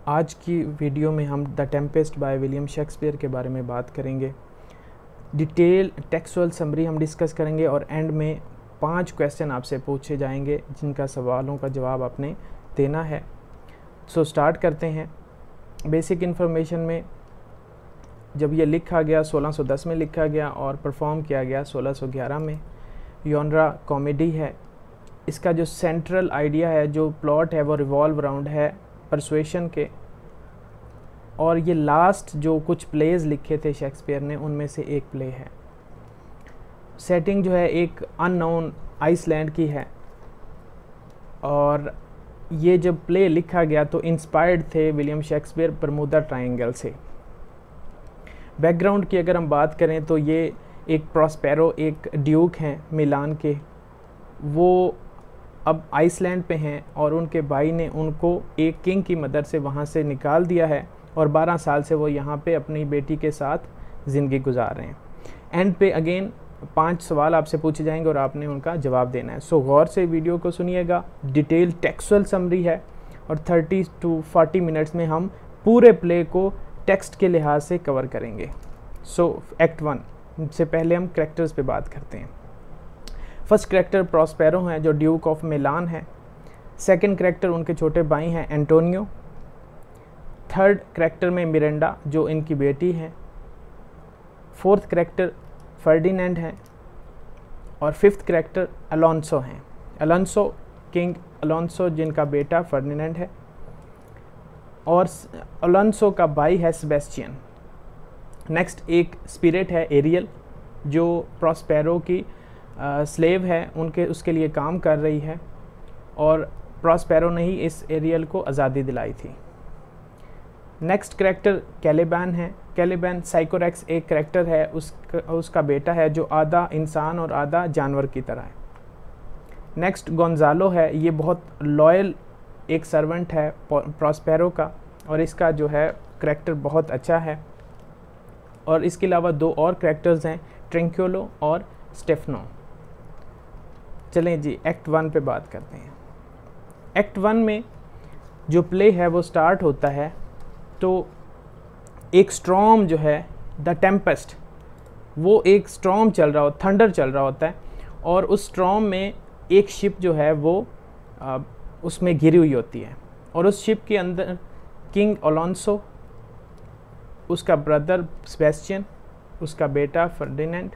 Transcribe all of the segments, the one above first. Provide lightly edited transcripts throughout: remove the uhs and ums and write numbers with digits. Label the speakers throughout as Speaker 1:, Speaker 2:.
Speaker 1: आज की वीडियो में हम the Tempest by William Shakespeare के बारे में बात करेंगे। डिटेल टेक्सुअल समरी हम डिस्कस करेंगे और एंड में 5 क्वेश्चन आपसे पूछे जाएंगे जिनका सवालों का जवाब आपने देना है। सो स्टार्ट करते हैं। बेसिक इन्फॉर्मेशन में जब ये लिखा गया 1610 में लिखा गया और परफॉर्म किया गया 1611 में। जॉनरा कॉमेडी है। इसका जो सेंट्रल आइडिया है, जो प्लॉट है, वो रिवॉल्व अराउंड है परसुएशन के। और ये लास्ट जो कुछ प्लेज लिखे थे शेक्सपियर ने, उनमें से एक प्ले है। सेटिंग जो है एक अननोन आइसलैंड की है और ये जब प्ले लिखा गया तो इंस्पायर्ड थे विलियम शेक्सपियर बरमूदा ट्रायंगल से। बैकग्राउंड की अगर हम बात करें तो ये एक प्रॉस्पेरो, एक ड्यूक हैं मिलान के, वो अब आइसलैंड पे हैं और उनके भाई ने उनको एक किंग की मदद से वहाँ से निकाल दिया है और 12 साल से वो यहाँ पे अपनी बेटी के साथ ज़िंदगी गुजार रहे हैं। एंड पे अगेन 5 सवाल आपसे पूछे जाएंगे और आपने उनका जवाब देना है। सो गौर से वीडियो को सुनिएगा। डिटेल टेक्सुअल समरी है और 30 to 40 मिनट्स में हम पूरे प्ले को टेक्स्ट के लिहाज से कवर करेंगे। सो एक्ट 1 से पहले हम कैरेक्टर्स पे बात करते हैं। फर्स्ट कैरेक्टर प्रॉस्पेरो हैं जो ड्यूक ऑफ मिलान है। सेकंड कैरेक्टर उनके छोटे भाई हैं एंटोनियो। थर्ड कैरेक्टर में मिरेंडा जो इनकी बेटी हैं। फोर्थ कैरेक्टर फर्डिनेंड हैं और फिफ्थ कैरेक्टर अलोंसो हैं। अलोंसो किंग अलोंसो जिनका बेटा फर्डिनेंड है और अलोंसो का भाई है सेबेस्टियन। नेक्स्ट एक स्पिरिट है एरियल जो प्रॉस्पेरो की स्लेव है, उसके लिए काम कर रही है और प्रॉस्पेरो ने ही इस एरियल को आज़ादी दिलाई थी। नेक्स्ट कैरेक्टर कैलिबैन है। कैलिबैन साइकोरेक्स एक कैरेक्टर है, उसका बेटा है जो आधा इंसान और आधा जानवर की तरह है। नेक्स्ट गोंजालो है, ये बहुत लॉयल एक सर्वेंट है प्रॉस्पेरो का और इसका जो है कैरेक्टर बहुत अच्छा है। और इसके अलावा 2 और कैरेक्टर्स हैं, ट्रिंक्योलो और स्टेफनो। चलें जी एक्ट 1 पे बात करते हैं। एक्ट 1 में जो प्ले है वो स्टार्ट होता है तो एक स्टॉर्म जो है द टेम्पेस्ट, वो एक स्टॉर्म चल रहा होता, थंडर चल रहा होता है और उस स्टॉर्म में एक शिप जो है वो उसमें घिरी हुई होती है और उस शिप के अंदर किंग अलोंसो, उसका ब्रदर सेबेस्टियन, उसका बेटा फर्डिनेंड,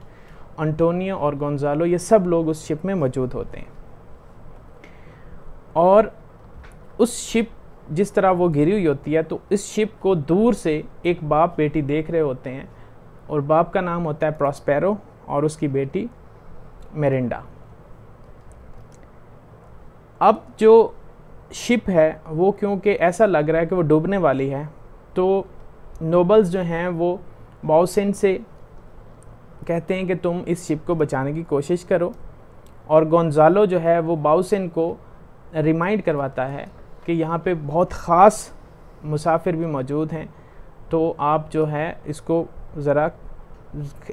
Speaker 1: एंटोनियो और गोंजालो, ये सब लोग उस शिप में मौजूद होते हैं। और उस शिप जिस तरह वो घिरी हुई होती है तो इस शिप को दूर से एक बाप बेटी देख रहे होते हैं और बाप का नाम होता है प्रॉस्पेरो और उसकी बेटी मिरेंडा। अब जो शिप है वो क्योंकि ऐसा लग रहा है कि वो डूबने वाली है तो नोबल्स जो हैं वो बाउसेन से कहते हैं कि तुम इस शिप को बचाने की कोशिश करो और गोंजालो जो है वो बाउसेन को रिमाइंड करवाता है कि यहाँ पे बहुत ख़ास मुसाफिर भी मौजूद हैं तो आप जो है इसको ज़रा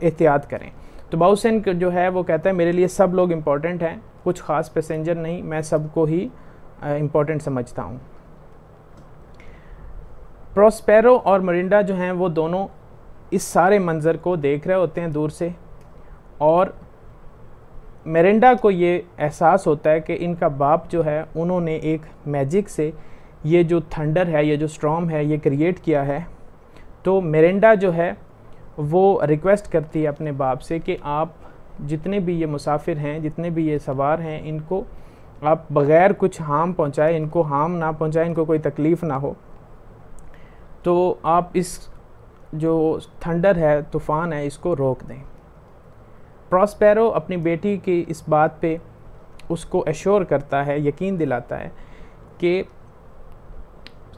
Speaker 1: एहतियात करें। तो बाउसेन जो है वो कहता है मेरे लिए सब लोग इम्पोर्टेंट हैं, कुछ ख़ास पैसेंजर नहीं, मैं सबको ही इम्पोर्टेंट समझता हूँ। प्रॉस्पेरो और मिरेंडा जो हैं वो दोनों इस सारे मंज़र को देख रहे होते हैं दूर से और मिरेंडा को ये एहसास होता है कि इनका बाप जो है उन्होंने एक मैजिक से ये जो थंडर है, ये जो स्टॉर्म है, ये क्रिएट किया है। तो मिरेंडा जो है वो रिक्वेस्ट करती है अपने बाप से कि आप जितने भी ये मुसाफिर हैं, जितने भी ये सवार हैं, इनको आप बग़ैर कुछ हार्म पहुँचाए, इनको हार्म ना पहुँचाए, इनको कोई तकलीफ़ ना हो, तो आप इस जो थंडर है, तूफ़ान है, इसको रोक दें। प्रॉस्पेरो अपनी बेटी की इस बात पे उसको एश्योर करता है, यकीन दिलाता है कि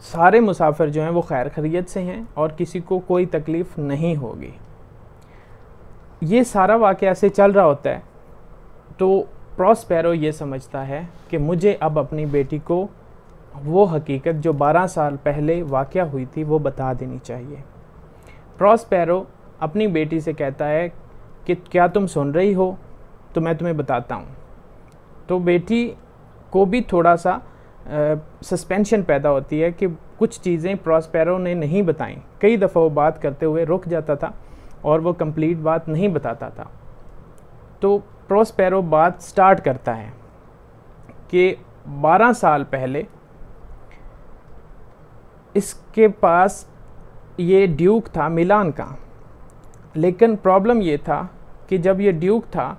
Speaker 1: सारे मुसाफिर जो हैं वो खैर खैरियत से हैं और किसी को कोई तकलीफ़ नहीं होगी। ये सारा वाक़या ऐसे चल रहा होता है तो प्रॉस्पेरो ये समझता है कि मुझे अब अपनी बेटी को वो हकीकत जो 12 साल पहले वाक़या हुई थी वो बता देनी चाहिए। प्रॉस्पेरो अपनी बेटी से कहता है कि क्या तुम सुन रही हो, तो मैं तुम्हें बताता हूँ। तो बेटी को भी थोड़ा सा सस्पेंशन पैदा होती है कि कुछ चीज़ें प्रॉस्पेरो ने नहीं बताई। कई दफ़ा वो बात करते हुए रुक जाता था और वो कंप्लीट बात नहीं बताता था। तो प्रॉस्पेरो बात स्टार्ट करता है कि 12 साल पहले इसके पास ये ड्यूक था मिलान का, लेकिन प्रॉब्लम ये था कि जब ये ड्यूक था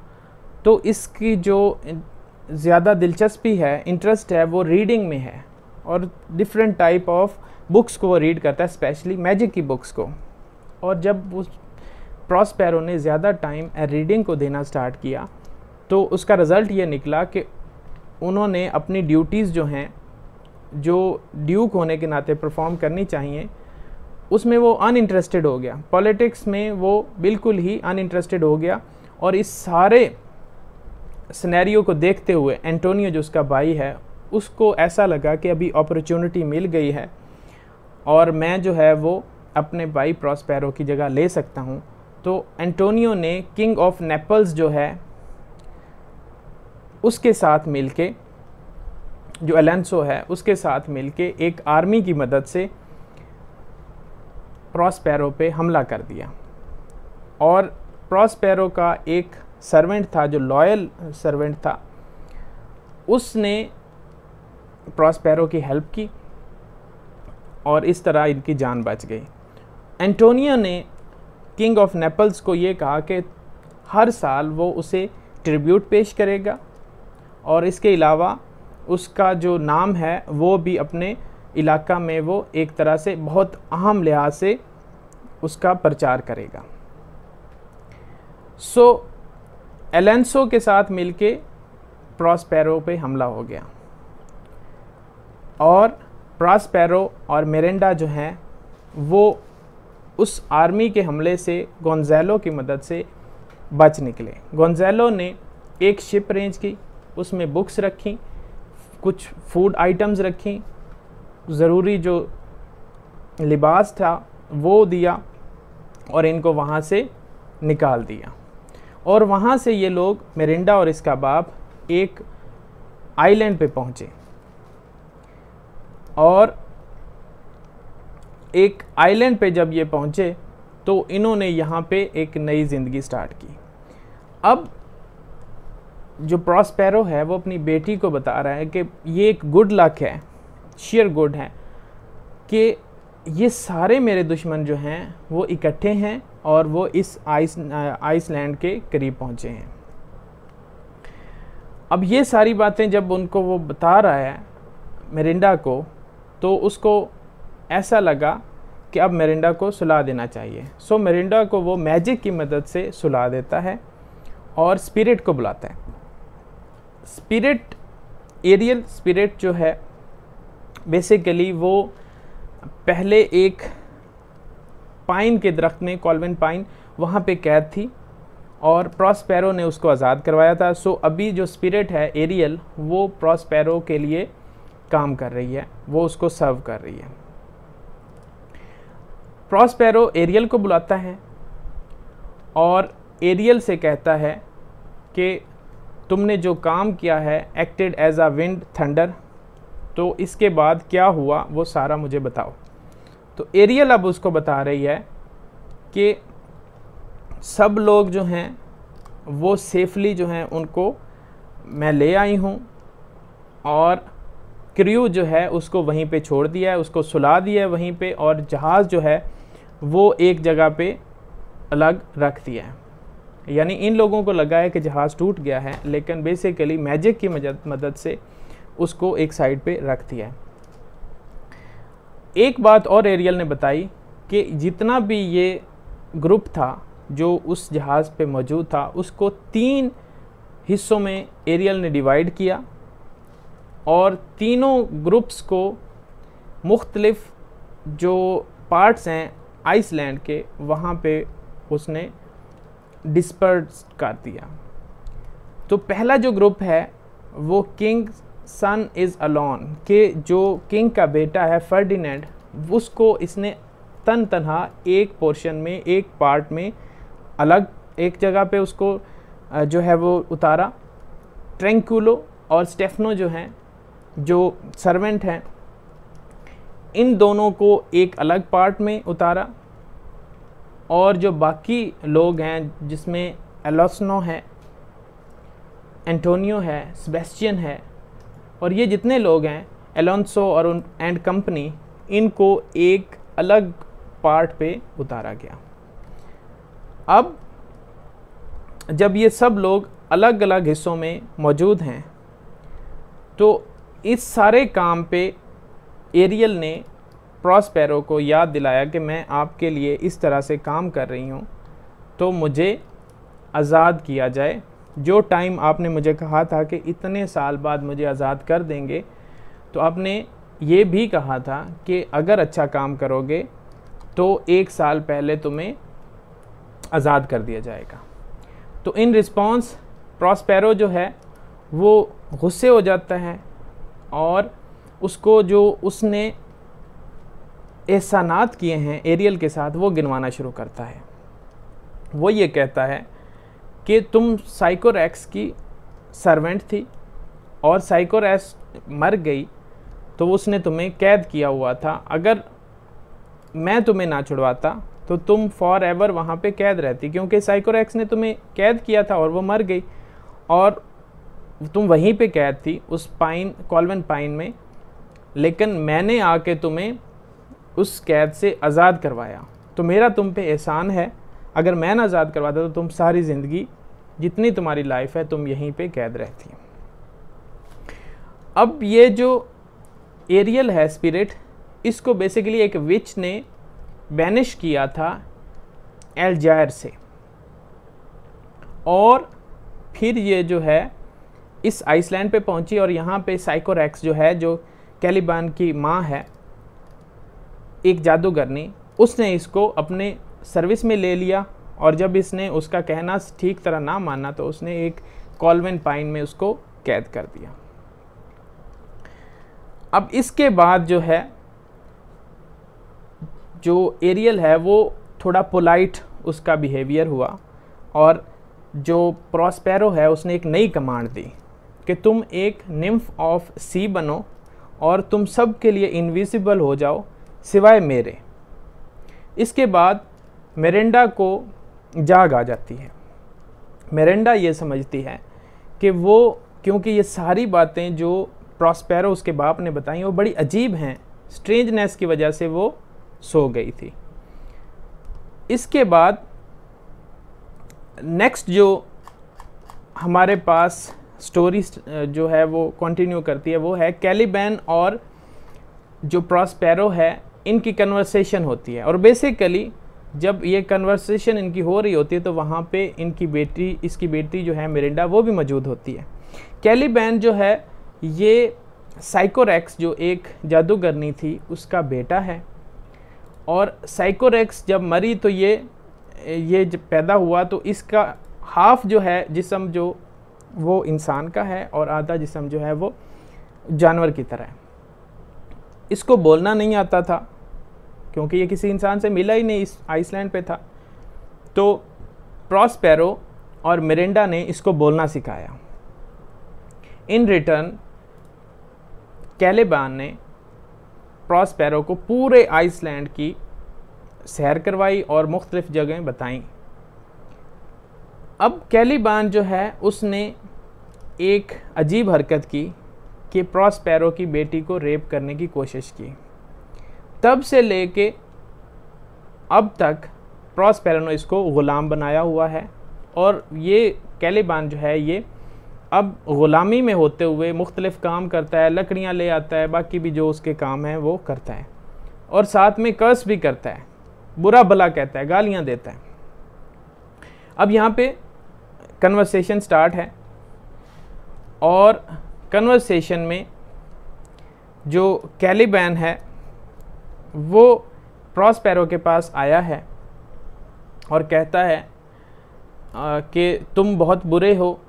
Speaker 1: तो इसकी जो ज़्यादा दिलचस्पी है, इंटरेस्ट है, वो रीडिंग में है और डिफरेंट टाइप ऑफ बुक्स को वो रीड करता है, स्पेशली मैजिक की बुक्स को। और जब उस प्रॉस्पेरो ने ज़्यादा टाइम रीडिंग को देना स्टार्ट किया तो उसका रिज़ल्ट ये निकला कि उन्होंने अपनी ड्यूटीज़ जो हैं, जो ड्यूक होने के नाते परफॉर्म करनी चाहिए, उसमें वो अनइंटरेस्टेड हो गया। पॉलिटिक्स में वो बिल्कुल ही अनइंटरेस्टेड हो गया। और इस सारे सिनेरियो को देखते हुए एंटोनियो जो उसका भाई है, उसको ऐसा लगा कि अभी अपॉर्चुनिटी मिल गई है और मैं जो है वो अपने भाई प्रॉस्पेरो की जगह ले सकता हूँ। तो एंटोनियो ने किंग ऑफ नेपल्स जो है उसके साथ मिलके, जो अलेंसो है उसके साथ मिलके एक आर्मी की मदद से प्रॉस्पेरो पे हमला कर दिया। और प्रॉस्पेरो का एक सर्वेंट था जो लॉयल सर्वेंट था, उसने प्रॉस्पेरो की हेल्प की और इस तरह इनकी जान बच गई। एंटोनियो ने किंग ऑफ नेपल्स को ये कहा कि हर साल वो उसे ट्रिब्यूट पेश करेगा और इसके अलावा उसका जो नाम है वो भी अपने इलाका में वो एक तरह से बहुत अहम लिहाज से उसका प्रचार करेगा। सो एलेंसो के साथ मिलके प्रॉस्पेरो पे हमला हो गया और प्रॉस्पेरो और मिरेंडा जो हैं वो उस आर्मी के हमले से गोंज़ालो की मदद से बच निकले। गोंज़ालो ने एक शिप अरेंज की, उसमें बुक्स रखी, कुछ फूड आइटम्स रखी, ज़रूरी जो लिबास था वो दिया और इनको वहाँ से निकाल दिया। और वहाँ से ये लोग, मिरिंडा और इसका बाप, एक आइलैंड पे पहुँचे और एक आइलैंड पे जब ये पहुँचे तो इन्होंने यहाँ पे एक नई ज़िंदगी स्टार्ट की। अब जो प्रॉस्पेरो है वो अपनी बेटी को बता रहा है कि ये एक गुड लक है, शेयर गुड है, कि ये सारे मेरे दुश्मन जो हैं वो इकट्ठे हैं और वो इस आइसलैंड के करीब पहुँचे हैं। अब ये सारी बातें जब उनको वो बता रहा है मिरिंडा को, तो उसको ऐसा लगा कि अब मिरिंडा को सुला देना चाहिए। सो मिरिंडा को वो मैजिक की मदद से सुला देता है और स्पिरिट को बुलाता है। स्पिरिट, एरियल स्पिरिट जो है, बेसिकली वो पहले एक पाइन के दरख्त में, कॉल्विन पाइन, वहाँ पे कैद थी और प्रॉस्पेरो ने उसको आज़ाद करवाया था। सो अभी जो स्पिरिट है एरियल, वो प्रॉस्पेरो के लिए काम कर रही है, वो उसको सर्व कर रही है। प्रॉस्पेरो एरियल को बुलाता है और एरियल से कहता है कि तुमने जो काम किया है, acted as a wind thunder, तो इसके बाद क्या हुआ वो सारा मुझे बताओ। तो एरियल अब उसको बता रही है कि सब लोग जो हैं वो सेफली जो हैं उनको मैं ले आई हूँ और क्रू जो है उसको वहीं पे छोड़ दिया है, उसको सुला दिया है वहीं पे, और जहाज़ जो है वो एक जगह पे अलग रख दिया है। यानी इन लोगों को लगा है कि जहाज़ टूट गया है, लेकिन बेसिकली मैजिक की मदद से उसको एक साइड पे रख दिया है। एक बात और एरियल ने बताई कि जितना भी ये ग्रुप था जो उस जहाज़ पे मौजूद था, उसको 3 हिस्सों में एरियल ने डिवाइड किया और तीनों ग्रुप्स को मुख्तलिफ जो पार्ट्स हैं आइसलैंड के, वहाँ पे उसने डिस्पर्स कर दिया। तो पहला जो ग्रुप है वो किंग सन इज़ अलोन के, जो किंग का बेटा है फर्डिनेंड, उसको इसने तन तनहा एक पोर्शन में, एक पार्ट में अलग एक जगह पे उसको जो है वो उतारा। ट्रैंक्विलो और स्टेफनो जो हैं जो सर्वेंट हैं, इन दोनों को एक अलग पार्ट में उतारा, और जो बाकी लोग हैं जिसमें एलोस्नो है, एंटोनियो है, सेबेस्टियन है, और ये जितने लोग हैं एलोंसो और एंड कंपनी, इनको एक अलग पार्ट पे उतारा गया। अब जब ये सब लोग अलग अलग हिस्सों में मौजूद हैं, तो इस सारे काम पे एरियल ने प्रॉस्पेरो को याद दिलाया कि मैं आपके लिए इस तरह से काम कर रही हूँ, तो मुझे आज़ाद किया जाए। जो टाइम आपने मुझे कहा था कि इतने साल बाद मुझे आज़ाद कर देंगे, तो आपने ये भी कहा था कि अगर अच्छा काम करोगे तो 1 साल पहले तुम्हें आज़ाद कर दिया जाएगा। तो इन रिस्पॉन्स प्रॉस्पेरो जो है वो गुस्से हो जाता है, और उसको जो उसने एहसानात किए हैं एरियल के साथ वो गिनवाना शुरू करता है। वो ये कहता है कि तुम साइकोरेक्स की सर्वेंट थी, और साइकोरेक्स मर गई तो उसने तुम्हें कैद किया हुआ था। अगर मैं तुम्हें ना छुड़वाता तो तुम फॉर एवर वहाँ पे कैद रहती, क्योंकि साइकोरेक्स ने तुम्हें कैद किया था और वो मर गई, और तुम वहीं पे कैद थी उस पाइन, कॉल्वन पाइन में। लेकिन मैंने आके तुम्हें उस कैद से आज़ाद करवाया, तो मेरा तुम पे एहसान है। अगर मैं ना आज़ाद करवाता तो तुम सारी ज़िंदगी, जितनी तुम्हारी लाइफ है, तुम यहीं पे कैद रहती। अब ये जो एरियल है स्पिरिट, इसको बेसिकली एक विच ने बैनिश किया था एल्जायर से, और फिर ये जो है इस आइसलैंड पे पहुंची, और यहाँ पे साइकोरेक्स जो है, जो कैलिबान की माँ है, एक जादूगरनी, उसने इसको अपने सर्विस में ले लिया। और जब इसने उसका कहना ठीक तरह ना माना तो उसने एक कॉल्वन पाइन में उसको कैद कर दिया। अब इसके बाद जो है, जो एरियल है वो थोड़ा पोलाइट उसका बिहेवियर हुआ, और जो प्रॉस्पेरो है उसने एक नई कमांड दी कि तुम एक निम्फ ऑफ सी बनो और तुम सब के लिए इनविजिबल हो जाओ सिवाय मेरे। इसके बाद मिरिंडा को जाग आ जाती है। मिरिंडा ये समझती है कि वो, क्योंकि ये सारी बातें जो प्रॉस्पेरो उसके बाप ने बताई वो बड़ी अजीब हैं, स्ट्रेंजनेस की वजह से वो सो गई थी। इसके बाद नेक्स्ट जो हमारे पास स्टोरी जो है वो कंटिन्यू करती है, वो है कैलिबान और जो प्रॉस्पेरो है, इनकी कन्वर्सेशन होती है। और बेसिकली जब ये कन्वर्सेशन इनकी हो रही होती है तो वहाँ पे इसकी बेटी जो है मिरिंडा, वो भी मौजूद होती है। कैलिबान जो है ये साइकोरेक्स जो एक जादूगरनी थी उसका बेटा है, और साइकोरेक्स जब मरी तो ये जब पैदा हुआ तो इसका हाफ जो है जिस्म जो वो इंसान का है, और आधा जिस्म जो है वो जानवर की तरह है। इसको बोलना नहीं आता था क्योंकि ये किसी इंसान से मिला ही नहीं, इस आइसलैंड पे था। तो प्रॉस्पेरो और मिरिंडा ने इसको बोलना सिखाया। इन रिटर्न कैलिबान ने प्रॉस्पेरो को पूरे आइसलैंड की सैर करवाई और मुख्तलिफ जगहें बताईं। अब कैलिबान जो है उसने एक अजीब हरकत की कि प्रॉस्पेरो की बेटी को रेप करने की कोशिश की। तब से लेके अब तक प्रॉस्पेरो ने इसको ग़ुलाम बनाया हुआ है, और ये कैलिबान जो है ये अब ग़ुलामी में होते हुए मुख्तलिफ़ काम करता है, लकड़ियाँ ले आता है, बाकी भी जो उसके काम हैं वो करता है, और साथ में कर्स भी करता है, बुरा भला कहता है, गालियाँ देता है। अब यहाँ पे कन्वर्सेशन स्टार्ट है, और कन्वर्सेशन में जो कैलिबान है वो प्रॉस्पेरो के पास आया है और कहता है कि तुम बहुत बुरे हो,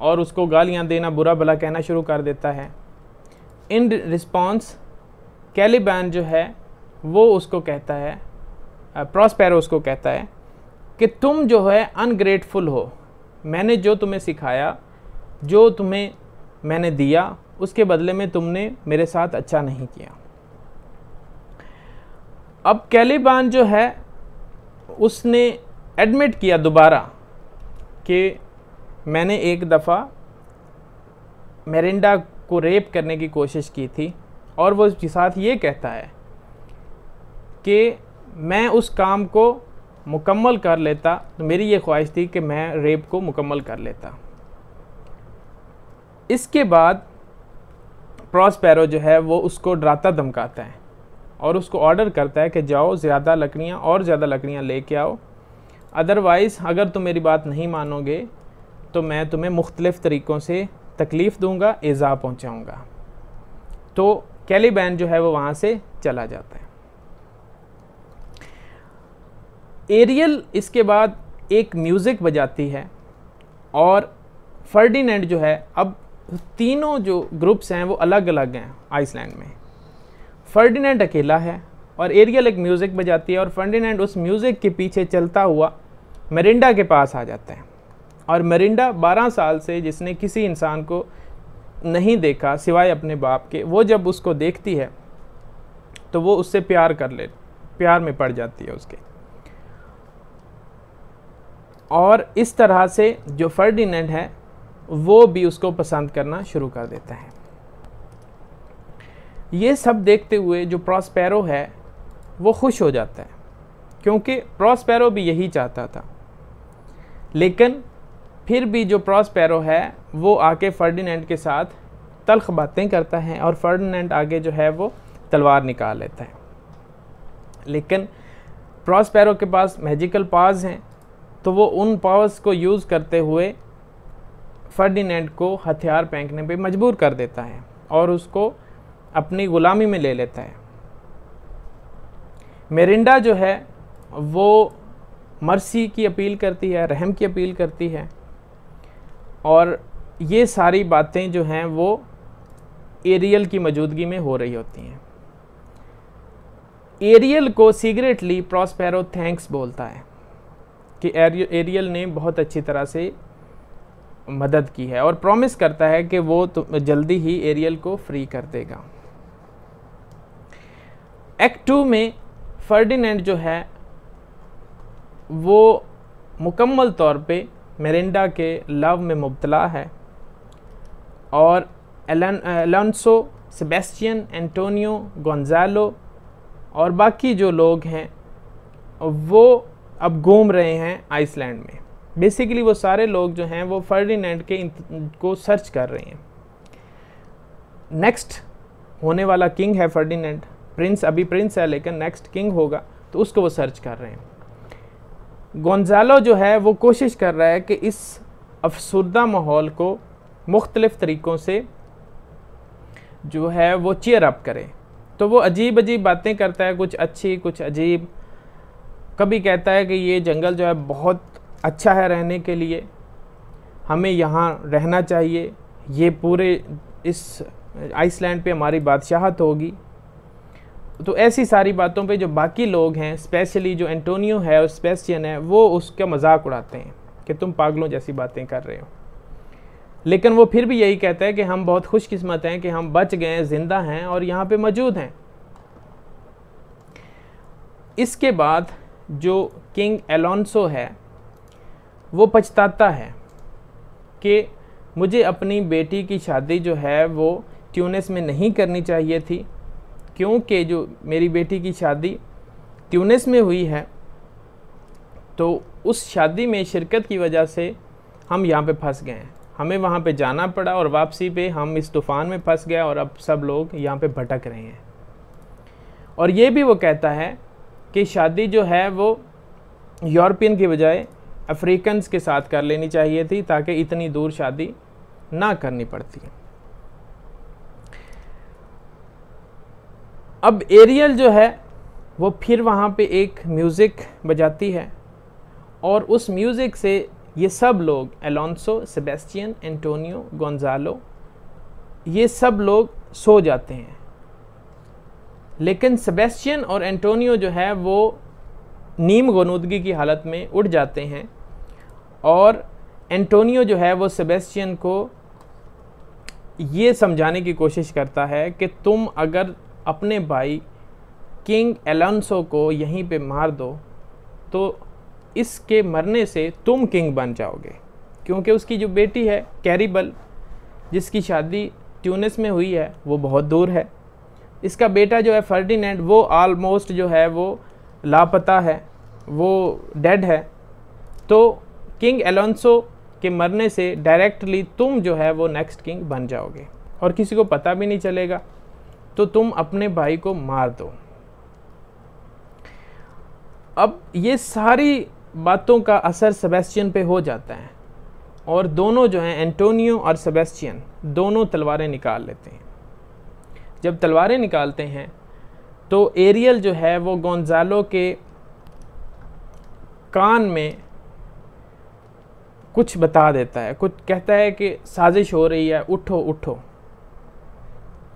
Speaker 1: और उसको गालियाँ देना, बुरा भला कहना शुरू कर देता है। इन रिस्पॉन्स कैलिबान जो है वो उसको कहता है, प्रॉस्पेरो उसको कहता है कि तुम जो है अनग्रेटफुल हो, मैंने जो तुम्हें सिखाया, जो तुम्हें मैंने दिया उसके बदले में तुमने मेरे साथ अच्छा नहीं किया। अब कैलिबान जो है उसने एडमिट किया दोबारा कि मैंने एक दफ़ा मेरिंडा को रेप करने की कोशिश की थी, और वो उसके साथ ये कहता है कि मैं उस काम को मुकम्मल कर लेता, तो मेरी ये ख्वाहिश थी कि मैं रेप को मुकम्मल कर लेता। इसके बाद प्रॉस्पेरो जो है वो उसको डराता धमकाता है और उसको ऑर्डर करता है कि जाओ ज़्यादा लकड़ियाँ और ज़्यादा लकड़ियाँ लेके आओ, अदरवाइज़ अगर तुम मेरी बात नहीं मानोगे तो मैं तुम्हें मुख्तलिफ़ तरीक़ों से तकलीफ़ दूंगा, ईज़ा पहुंचाऊंगा। तो कैलिबान जो है वो वहाँ से चला जाता है। एरियल इसके बाद एक म्यूज़िक बजाती है और फर्डिनेंड जो है, अब तीनों जो ग्रुप्स हैं वो अलग अलग हैं आइसलैंड में। फर्डिनेंड अकेला है और एरियल एक म्यूज़िक बजाती है और फर्डिनेंड उस म्यूज़िक के पीछे चलता हुआ मेरिंडा के पास आ जाता है। और मेरिंडा 12 साल से जिसने किसी इंसान को नहीं देखा सिवाय अपने बाप के, वो जब उसको देखती है तो वो उससे प्यार में पड़ जाती है उसके। और इस तरह से जो फर्डिनेंड है वो भी उसको पसंद करना शुरू कर देता है। ये सब देखते हुए जो प्रॉस्पेरो है वो खुश हो जाता है, क्योंकि प्रॉस्पेरो भी यही चाहता था। लेकिन फिर भी जो प्रॉस्पेरो है वो आके फर्डिनेंड के साथ तल्ख बातें करता है और फर्डिनेंड आगे जो है वो तलवार निकाल लेता है। लेकिन प्रॉस्पेरो के पास मैजिकल पावर्स हैं, तो वो उन पावर्स को यूज़ करते हुए फर्डिनेंड को हथियार फेंकने पे मजबूर कर देता है और उसको अपनी गुलामी में ले लेता है। मेरिंडा जो है वो मर्सी की अपील करती है, रहम की अपील करती है, और ये सारी बातें जो हैं वो एरियल की मौजूदगी में हो रही होती हैं। एरियल को सीक्रेटली प्रॉस्पेरो थैंक्स बोलता है कि एरियल ने बहुत अच्छी तरह से मदद की है और प्रॉमिस करता है कि वो जल्दी ही एरियल को फ्री कर देगा। एक्ट 2 में फर्डिनेंड जो है वो मुकम्मल तौर पे मेरिंडा के लव में मुब्तला है और एलोंसो, सेबेस्टियन, एंटोनियो, गोंजालो और बाकी जो लोग हैं वो अब घूम रहे हैं आइसलैंड में। बेसिकली वो सारे लोग जो हैं वो फर्डिनेंड को सर्च कर रहे हैं। नेक्स्ट होने वाला किंग है फर्डिनेंड, प्रिंस अभी प्रिंस है लेकिन नेक्स्ट किंग होगा, तो उसको वो सर्च कर रहे हैं। गोंजालो जो है वो कोशिश कर रहा है कि इस अफसरदा माहौल को मुख्तलिफ़ तरीक़ों से जो है वो चीयर अप करे। तो वो अजीब अजीब बातें करता है, कुछ अच्छी कुछ अजीब। कभी कहता है कि ये जंगल जो है बहुत अच्छा है रहने के लिए, हमें यहाँ रहना चाहिए, ये पूरे इस आइसलैंड पे हमारी बादशाहत होगी। तो ऐसी सारी बातों पे जो बाकी लोग हैं, स्पेशली जो एंटोनियो है और सेबेस्टियन है, वो उसका मजाक उड़ाते हैं कि तुम पागलों जैसी बातें कर रहे हो। लेकिन वो फिर भी यही कहता है कि हम बहुत खुशकिस्मत हैं कि हम बच गए, ज़िंदा हैं और यहाँ पे मौजूद हैं। इसके बाद जो किंग एलोंसो है वो पछताता है कि मुझे अपनी बेटी की शादी जो है वो ट्यूनिस में नहीं करनी चाहिए थी, क्योंकि जो मेरी बेटी की शादी ट्यूनिस में हुई है तो उस शादी में शिरकत की वजह से हम यहाँ पे फंस गए हैं। हमें वहाँ पे जाना पड़ा और वापसी पे हम इस तूफ़ान में फंस गए और अब सब लोग यहाँ पे भटक रहे हैं। और ये भी वो कहता है कि शादी जो है वो यूरोपियन की बजाय अफ्रीकन्स के साथ कर लेनी चाहिए थी ताकि इतनी दूर शादी ना करनी पड़ती। अब एरियल जो है वो फिर वहाँ पे एक म्यूज़िक बजाती है और उस म्यूज़िक से ये सब लोग, एलोंसो, सेबेस्टियन, एंटोनियो, गोंजालो, ये सब लोग सो जाते हैं। लेकिन सेबेस्टियन और एंटोनियो जो है वो नीम गनूदगी की हालत में उठ जाते हैं और एंटोनियो जो है वो सेबेस्टियन को ये समझाने की कोशिश करता है कि तुम अगर अपने भाई किंग एलोंसो को यहीं पे मार दो तो इसके मरने से तुम किंग बन जाओगे, क्योंकि उसकी जो बेटी है कैरिबल, जिसकी शादी ट्यूनिस में हुई है, वो बहुत दूर है। इसका बेटा जो है फर्डिनेंड, वो ऑलमोस्ट जो है वो लापता है, वो डेड है। तो किंग एलोंसो के मरने से डायरेक्टली तुम जो है वो नेक्स्ट किंग बन जाओगे और किसी को पता भी नहीं चलेगा। तो तुम अपने भाई को मार दो। अब ये सारी बातों का असर सेबेस्टियन पे हो जाता है और दोनों जो हैं, एंटोनियो और सेबेस्टियन, दोनों तलवारें निकाल लेते हैं। जब तलवारें निकालते हैं तो एरियल जो है वो गोंजालो के कान में कुछ बता देता है, कुछ कहता है कि साजिश हो रही है, उठो उठो।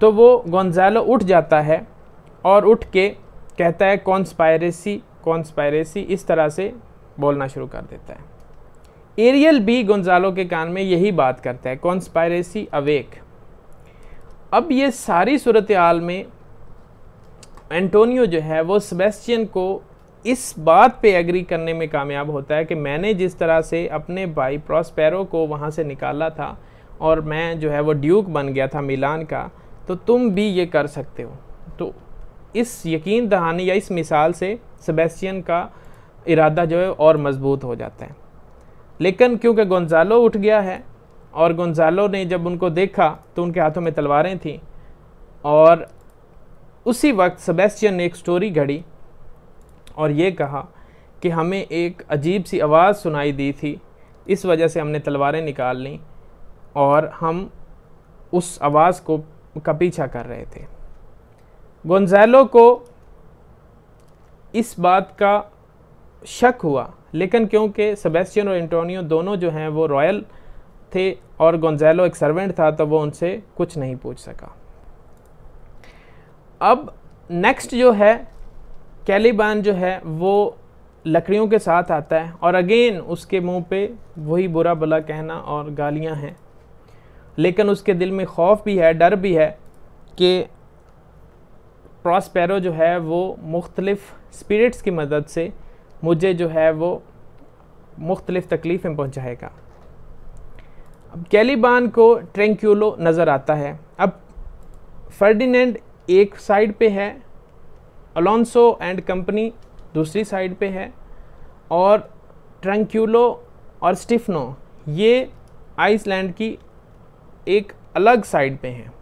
Speaker 1: तो वो गोंजालो उठ जाता है और उठ के कहता है कॉन्स्पायरेसी कॉन्स्पायरेसी, इस तरह से बोलना शुरू कर देता है। एरियल भी गोंजालो के कान में यही बात करता है, कॉन्स्पायरेसी अवेक। अब ये सारी सूरत हाल में एंटोनियो जो है वो सेबेस्टियन को इस बात पे एग्री करने में कामयाब होता है कि मैंने जिस तरह से अपने भाई प्रॉस्पेरो को वहाँ से निकाला था और मैं जो है वो ड्यूक बन गया था मिलान का, तो तुम भी ये कर सकते हो। तो इस यकीन दहानी या इस मिसाल से सेबेस्टियन का इरादा जो है और मजबूत हो जाता है। लेकिन क्योंकि गोंजालो उठ गया है और गोंजालो ने जब उनको देखा तो उनके हाथों में तलवारें थीं, और उसी वक्त सेबेस्टियन ने एक स्टोरी घड़ी और ये कहा कि हमें एक अजीब सी आवाज़ सुनाई दी थी, इस वजह से हमने तलवारें निकाल लीं और हम उस आवाज़ का पीछा कर रहे थे। गोंजालो को इस बात का शक हुआ, लेकिन क्योंकि सेबेस्टियन और एंटोनियो दोनों जो हैं वो रॉयल थे और गोंजालो एक सर्वेंट था, तो वो उनसे कुछ नहीं पूछ सका। अब नेक्स्ट जो है कैलिबान जो है वो लकड़ियों के साथ आता है और अगेन उसके मुंह पे वही बुरा भला कहना और गालियां हैं, लेकिन उसके दिल में खौफ भी है, डर भी है कि प्रॉस्पेरो जो है वो मुख्तलिफ स्पिरिट्स की मदद से मुझे जो है वो मुख्तलिफ तकलीफ़ें पहुंचाएगा। अब कैलिबान को ट्रैंक्यूलो नज़र आता है। अब फर्डिनेंड एक साइड पे है, अलोंसो एंड कंपनी दूसरी साइड पे है, और ट्रैंक्यूलो और स्टिफनो ये आइसलैंड की एक अलग साइड पे हैं।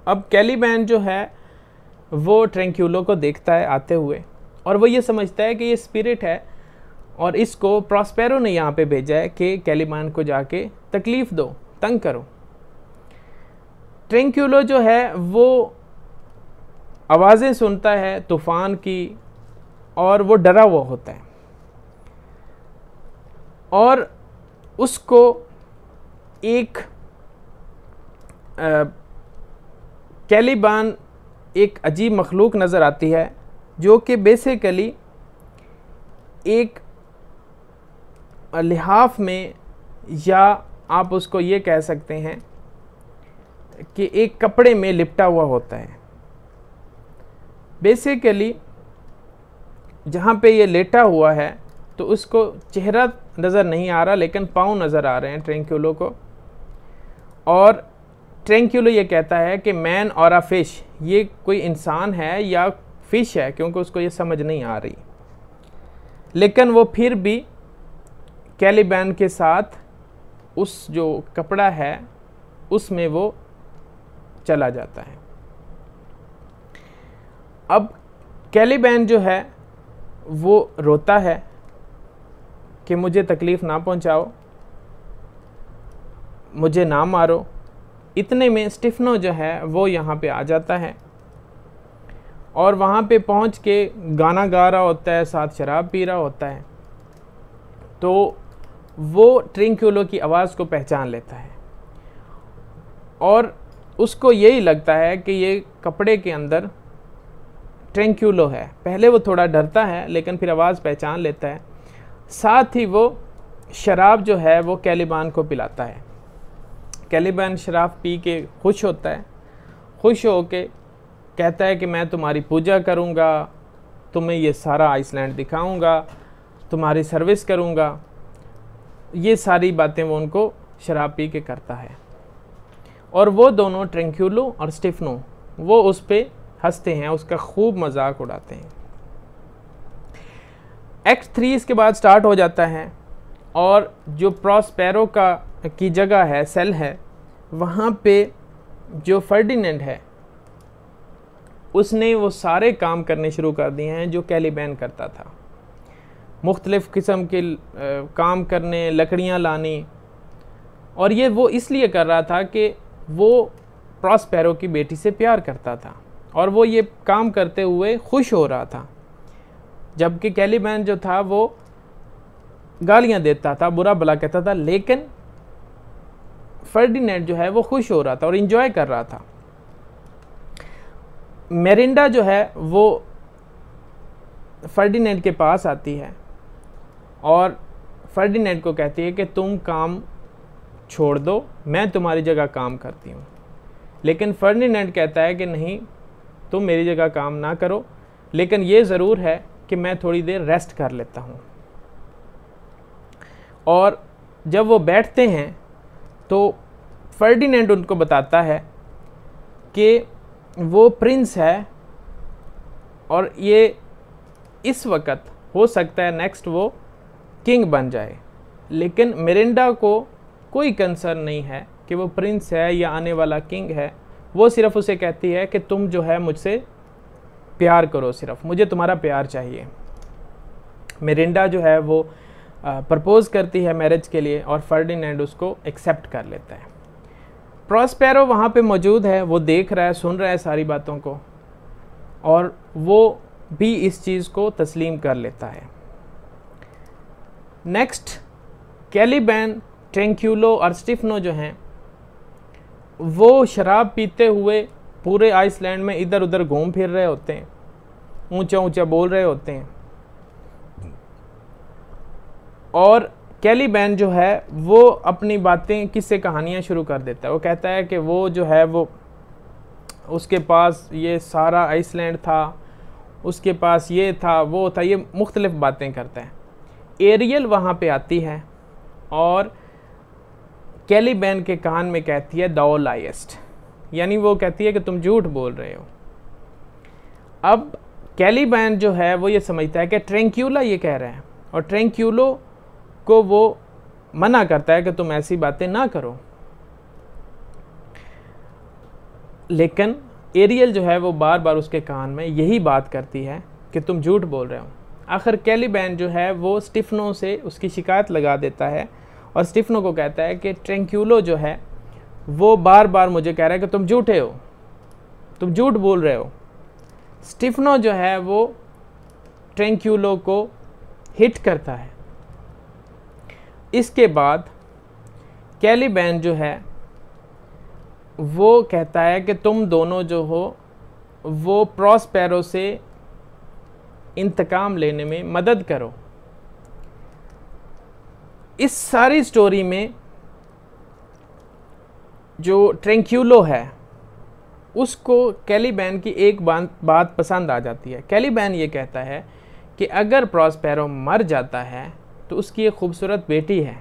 Speaker 1: अब कैलिबान जो है वो ट्रैंक्यूलो को देखता है आते हुए और वो ये समझता है कि ये स्पिरिट है और इसको प्रॉस्पेरो ने यहाँ पे भेजा है कि कैलिबान को जाके तकलीफ़ दो, तंग करो। ट्रैंक्यूलो जो है वो आवाज़ें सुनता है तूफ़ान की और वो डरा हुआ होता है और उसको एक कैलिबान एक अजीब मखलूक नज़र आती है जो कि बेसिकली एक लिहाफ में, या आप उसको ये कह सकते हैं कि एक कपड़े में लिपटा हुआ होता है। बेसिकली जहाँ पे ये लेटा हुआ है तो उसको चेहरा नज़र नहीं आ रहा, लेकिन पाँव नज़र आ रहे हैं ट्रैंक्यूलो को, और ट्रैंक्यूलो ये कहता है कि मैन और अ फिश, ये कोई इंसान है या फिश है, क्योंकि उसको ये समझ नहीं आ रही। लेकिन वो फिर भी कैलिबान के साथ उस जो कपड़ा है उसमें वो चला जाता है। अब कैलिबान जो है वो रोता है कि मुझे तकलीफ़ ना पहुंचाओ, मुझे ना मारो। इतने में स्टिफनो जो है वो यहाँ पे आ जाता है और वहाँ पे पहुँच के गाना गा रहा होता है, साथ शराब पी रहा होता है। तो वो ट्रैंक्यूलो की आवाज़ को पहचान लेता है और उसको यही लगता है कि ये कपड़े के अंदर ट्रैंक्यूलो है। पहले वो थोड़ा डरता है लेकिन फिर आवाज़ पहचान लेता है। साथ ही वो शराब जो है वो कैलिबान को पिलाता है। कैलिबैन शराब पी के खुश होता है, खुश हो के कहता है कि मैं तुम्हारी पूजा करूँगा, तुम्हें ये सारा आइसलैंड दिखाऊँगा, तुम्हारी सर्विस करूँगा। ये सारी बातें वो उनको शराब पी के करता है। और वो दोनों ट्रैंक्यूलो और स्टिफनो वो उस पर हंसते हैं, उसका खूब मजाक उड़ाते हैं। एक्ट 3 इसके बाद स्टार्ट हो जाता है और जो प्रॉस्पेरो की जगह है, सेल है, वहाँ पे जो फर्डिनेंड है उसने वो सारे काम करने शुरू कर दिए हैं जो कैलिबैन करता था। मुख्तलिफ़ किस्म के काम करने, लकड़ियाँ लानी, और ये वो इसलिए कर रहा था कि वो प्रॉस्पेरो की बेटी से प्यार करता था और वो ये काम करते हुए खुश हो रहा था, जबकि कैलिबैन जो था वो गालियां देता था, बुरा भला कहता था, लेकिन फर्डिनेंड जो है वो खुश हो रहा था और इंजॉय कर रहा था। मेरिंडा जो है वो फर्डिनेंड के पास आती है और फर्डिनेंड को कहती है कि तुम काम छोड़ दो, मैं तुम्हारी जगह काम करती हूँ। लेकिन फर्डिनेंड कहता है कि नहीं, तुम मेरी जगह काम ना करो, लेकिन ये ज़रूर है कि मैं थोड़ी देर रेस्ट कर लेता हूँ। और जब वो बैठते हैं तो फर्डिनेंड उनको बताता है कि वो प्रिंस है और ये इस वक्त हो सकता है नेक्स्ट वो किंग बन जाए, लेकिन मेरिंडा को कोई कंसर्न नहीं है कि वो प्रिंस है या आने वाला किंग है। वो सिर्फ उसे कहती है कि तुम जो है मुझसे प्यार करो, सिर्फ मुझे तुम्हारा प्यार चाहिए। मेरिंडा जो है वो प्रपोज करती है मैरिज के लिए और फर्डिनेंड उसको एक्सेप्ट कर लेता है। प्रॉस्पेरो वहाँ पे मौजूद है, वो देख रहा है, सुन रहा है सारी बातों को, और वो भी इस चीज़ को तस्लीम कर लेता है। नेक्स्ट, कैलिबैन, ट्रैंक्यूलो और स्टिफनो जो हैं वो शराब पीते हुए पूरे आइसलैंड में इधर उधर घूम फिर रहे होते हैं, ऊंचा ऊंचा बोल रहे होते हैं, और कैलिबैन जो है वो अपनी बातें, किस्से कहानियाँ शुरू कर देता है। वो कहता है कि वो जो है वो उसके पास ये सारा आइसलैंड था, उसके पास ये था, वो था, ये मुख्तलिफ बातें करता है। एरियल वहाँ पे आती है और कैलिबैन के कान में कहती है दाओ लाइस्ट, यानी वो कहती है कि तुम झूठ बोल रहे हो। अब कैलिबैन जो है वो ये समझता है कि ट्रैंक्यूला ये कह रहे हैं और ट्रैंक्यूलो को वो मना करता है कि तुम ऐसी बातें ना करो, लेकिन एरियल जो है वो बार बार उसके कान में यही बात करती है कि तुम झूठ बोल रहे हो। आखिर कैलिबैन जो है वो स्टिफनो से उसकी शिकायत लगा देता है और स्टिफनो को कहता है कि ट्रैंक्यूलो जो है वो बार बार मुझे कह रहा है कि तुम झूठे हो, तुम झूठ बोल रहे हो। स्टिफनो जो है वो ट्रैंक्यूलो को हिट करता है। इसके बाद कैलिबैन जो है वो कहता है कि तुम दोनों जो हो वो प्रॉस्पेरो से इंतकाम लेने में मदद करो। इस सारी स्टोरी में जो ट्रैंक्यूलो है उसको कैलिबैन की एक बात पसंद आ जाती है। कैलिबैन ये कहता है कि अगर प्रॉस्पेरो मर जाता है तो उसकी एक खूबसूरत बेटी है,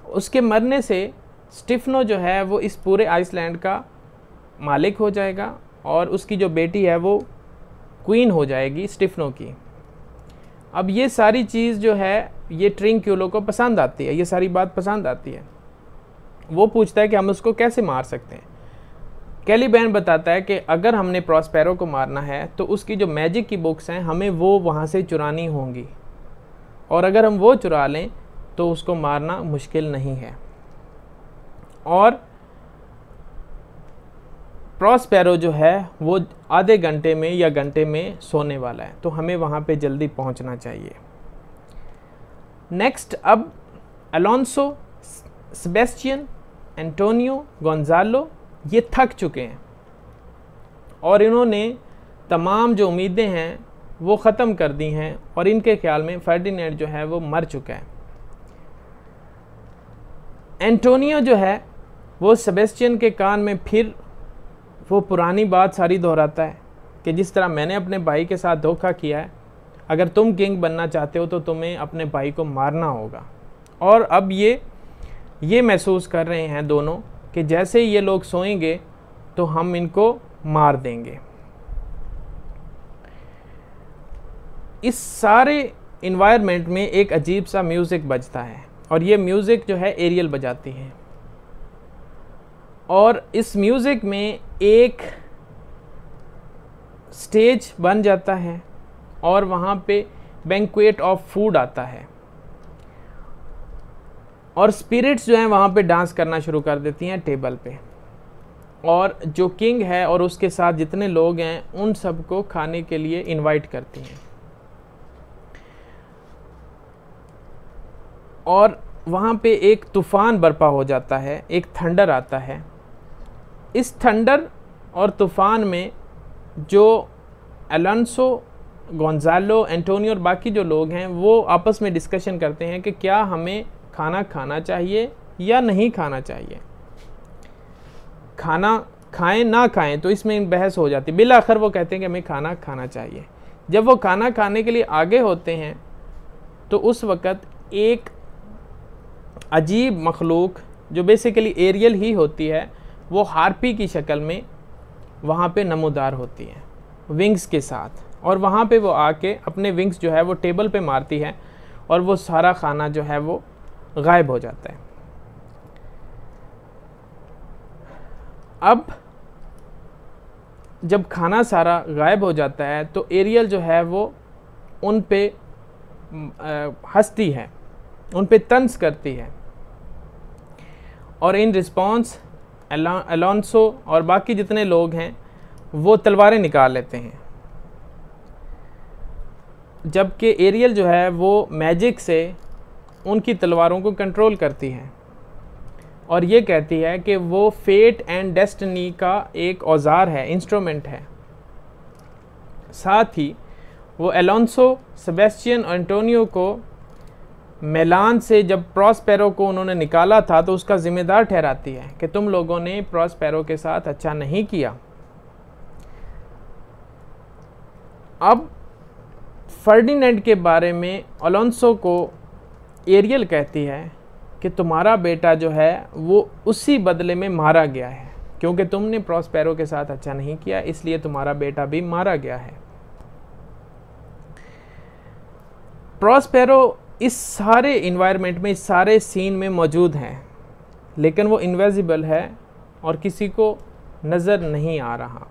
Speaker 1: उसके मरने से स्टिफनो जो है वो इस पूरे आइसलैंड का मालिक हो जाएगा और उसकी जो बेटी है वो क्वीन हो जाएगी स्टिफनो की। अब ये सारी चीज़ जो है ये ट्रैंक्यूलो को पसंद आती है, ये सारी बात पसंद आती है। वो पूछता है कि हम उसको कैसे मार सकते हैं। कैलिबैन बताता है कि अगर हमने प्रॉस्पेरो को मारना है तो उसकी जो मैजिक की बुक्स हैं हमें वो वहाँ से चुरानी होंगी, और अगर हम वो चुरा लें तो उसको मारना मुश्किल नहीं है। और प्रॉस्पेरो जो है वो आधे घंटे में या घंटे में सोने वाला है, तो हमें वहाँ पे जल्दी पहुँचना चाहिए। नेक्स्ट, अब अलोंसो, सेबेस्टियन, एंटोनियो, गोंजालो ये थक चुके हैं और इन्होंने तमाम जो उम्मीदें हैं वो ख़त्म कर दी हैं और इनके ख्याल में फर्डिनेंड जो है वो मर चुका है। एंटोनियो जो है वो सेबेस्टियन के कान में फिर वो पुरानी बात सारी दोहराता है कि जिस तरह मैंने अपने भाई के साथ धोखा किया है, अगर तुम किंग बनना चाहते हो तो तुम्हें अपने भाई को मारना होगा। और अब ये महसूस कर रहे हैं दोनों कि जैसे ही ये लोग सोएंगे तो हम इनको मार देंगे। इस सारे इन्वायरमेंट में एक अजीब सा म्यूज़िक बजता है और ये म्यूज़िक जो है एरियल बजाती है, और इस म्यूज़िक में एक स्टेज बन जाता है और वहाँ पे बैंक्वेट ऑफ फूड आता है और स्पिरिट्स जो हैं वहाँ पे डांस करना शुरू कर देती हैं टेबल पे, और जो किंग है और उसके साथ जितने लोग हैं उन सबको खाने के लिए इनवाइट करती हैं। और वहाँ पे एक तूफ़ान बर्पा हो जाता है, एक थंडर आता है। इस थंडर और तूफ़ान में जो अलोंसो, गोंजालो, एंटोनियो और बाकी जो लोग हैं वो आपस में डिस्कशन करते हैं कि क्या हमें खाना खाना चाहिए या नहीं खाना चाहिए, खाना खाएं ना खाएं, तो इसमें बहस हो जाती है। बिल आखिर वो कहते हैं कि हमें खाना खाना चाहिए। जब वो खाना खाने के लिए आगे होते हैं तो उस वक़्त एक अजीब मखलूक जो बेसिकली एरियल ही होती है, वो हार्पी की शक्ल में वहाँ पे नमूदार होती है विंग्स के साथ, और वहाँ पे वो आके अपने विंग्स जो है वो टेबल पे मारती है और वो सारा खाना जो है वो गायब हो जाता है। अब जब खाना सारा गायब हो जाता है तो एरियल जो है वो उन पे हंसती है, उन पे तंज करती है, और इन रिस्पॉन्स अलोंसो और बाकी जितने लोग हैं वो तलवारें निकाल लेते हैं, जबकि एरियल जो है वो मैजिक से उनकी तलवारों को कंट्रोल करती है और ये कहती है कि वो फेट एंड डेस्टिनी का एक औजार है, इंस्ट्रूमेंट है। साथ ही वो अलोंसो, सेबेस्टियन और एंटोनियो को मिलान से जब प्रॉस्पेरो को उन्होंने निकाला था तो उसका ज़िम्मेदार ठहराती है कि तुम लोगों ने प्रॉस्पेरो के साथ अच्छा नहीं किया। अब फर्डिनेंड के बारे में अलोंसो को एरियल कहती है कि तुम्हारा बेटा जो है वो उसी बदले में मारा गया है, क्योंकि तुमने प्रॉस्पेरो के साथ अच्छा नहीं किया इसलिए तुम्हारा बेटा भी मारा गया है। प्रॉस्पेरो इस सारे इन्वायरमेंट में, इस सारे सीन में मौजूद हैं, लेकिन वो इनविजिबल है और किसी को नज़र नहीं आ रहा,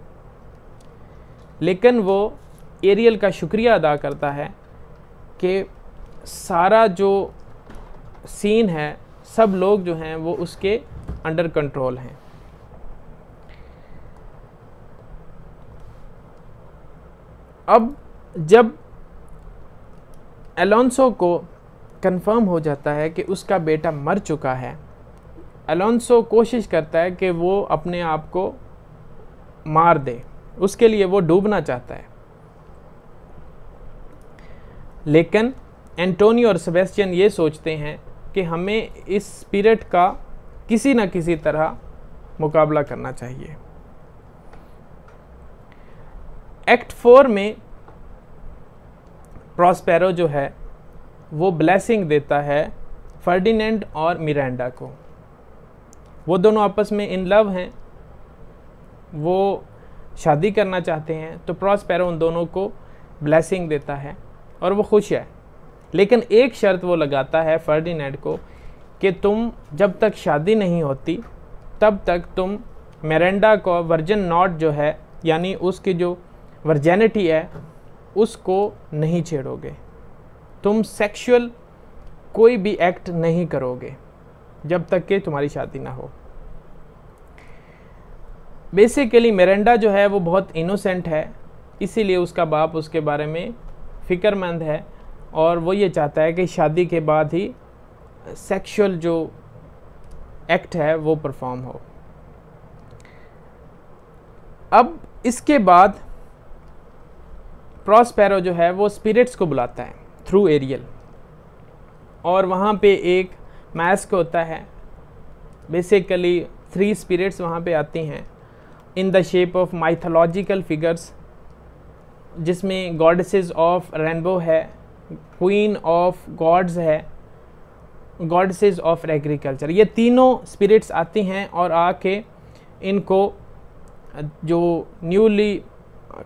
Speaker 1: लेकिन वो एरियल का शुक्रिया अदा करता है कि सारा जो सीन है सब लोग जो हैं वो उसके अंडर कंट्रोल हैं। अब जब अलोंसो को कंफर्म हो जाता है कि उसका बेटा मर चुका है, अलोंसो कोशिश करता है कि वो अपने आप को मार दे, उसके लिए वो डूबना चाहता है, लेकिन एंटोनियो और सेबेस्टियन ये सोचते हैं कि हमें इस स्पिरिट का किसी न किसी तरह मुकाबला करना चाहिए। एक्ट 4 में प्रॉस्पेरो जो है वो ब्लेसिंग देता है फर्डिनेंड और मिरांडा को। वो दोनों आपस में इन लव हैं, वो शादी करना चाहते हैं, तो प्रॉस्पेरो उन दोनों को ब्लेसिंग देता है और वो खुश है। लेकिन एक शर्त वो लगाता है फर्डिनेंड को कि तुम जब तक शादी नहीं होती तब तक तुम मिरांडा को वर्जिन नॉट जो है, यानी उसकी जो वर्जेनिटी है उसको नहीं छेड़ोगे, तुम सेक्सुअल कोई भी एक्ट नहीं करोगे जब तक कि तुम्हारी शादी ना हो। बेसिकली मिरांडा जो है वो बहुत इनोसेंट है, इसीलिए उसका बाप उसके बारे में फ़िक्रमंद है और वो ये चाहता है कि शादी के बाद ही सेक्सुअल जो एक्ट है वो परफॉर्म हो। अब इसके बाद प्रॉस्पेरो जो है वो स्पिरिट्स को बुलाता है थ्रू एरियल, और वहाँ पे एक मास्क होता है, बेसिकली 3 स्पिरिट्स वहाँ पे आती हैं in the shape of mythological figures, जिसमें गॉडेसेस ऑफ रेनबो है, क्वीन ऑफ गॉड्स है, गॉडेसेस ऑफ एग्रीकल्चर। ये तीनों स्पिरिट्स आती हैं और आके इनको जो न्यूली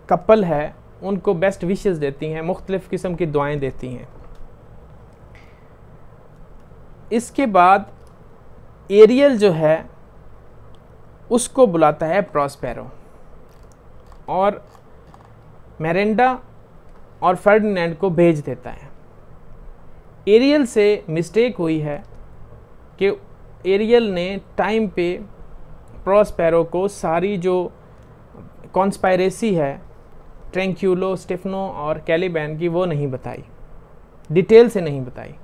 Speaker 1: कपल है उनको बेस्ट विशेस देती हैं, मुख्तलिफ़ किस्म की दुआएं देती हैं। इसके बाद एरियल जो है उसको बुलाता है प्रॉस्पेरो, और मिरांडा और फर्डिनेंड को भेज देता है। एरियल से मिस्टेक हुई है कि एरियल ने टाइम पे प्रॉस्पेरो को सारी जो कॉन्स्पायरेसी है ट्रैंक्यूलो, स्टिफनो और कैलिबैन की वो नहीं बताई, डिटेल से नहीं बताई।